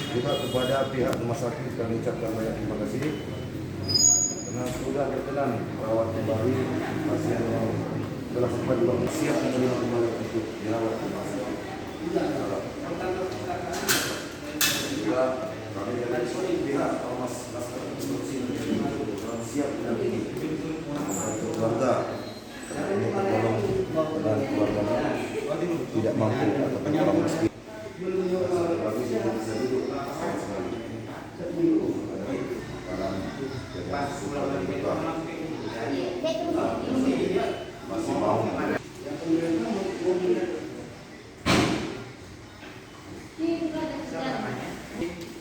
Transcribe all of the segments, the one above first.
Juga kepada pihak rumah sakit kami ucapkan banyak terima kasih karena sudah berkenan merawat kembali pasien yang telah sempat siap menerima kembali untuk dirawat di rumah sakit. Juga kami dari pihak ormas Laskar Instruksi siap mendampingi keluarga ini tergolong dengan keluarganya tidak mampu ataupun orang miskin. Bagi kita bisa duduk masih mau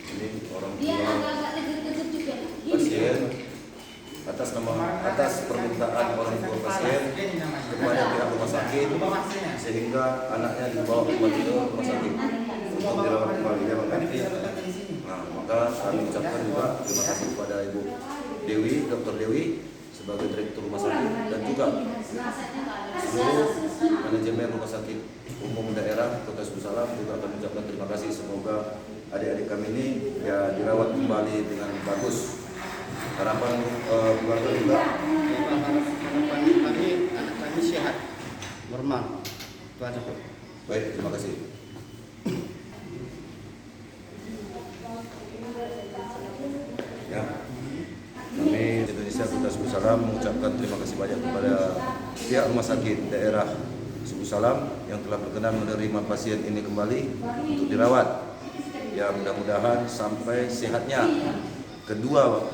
ini orang tua pasien atas permintaan orang tua pasien kepada pihak rumah sakit sehingga anaknya dibawa kembali ke rumah sakit untuk dirawat kembali. Nah, maka kami ucapkan juga terima kasih kepada Ibu Dewi, Dr. Dewi sebagai Direktur Rumah Sakit dan juga seluruh manajemen Rumah Sakit Umum Daerah Kota Suku Salam juga kami ucapkan terima kasih. Semoga adik-adik kami ini ya dirawat kembali dengan bagus. Harapan keluarga juga harapan kami anak kami sehat, normal. Itu aja. Baik, terima kasih. Ya, kami Indonesia Kota Suku Salam mengucapkan terima kasih banyak kepada pihak Rumah Sakit Daerah Suku Salam yang telah berkenan menerima pasien ini kembali untuk dirawat. Ya, mudah-mudahan sampai sehatnya kedua.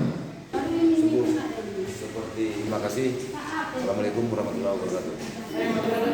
Seperti terima kasih. Assalamualaikum warahmatullahi wabarakatuh.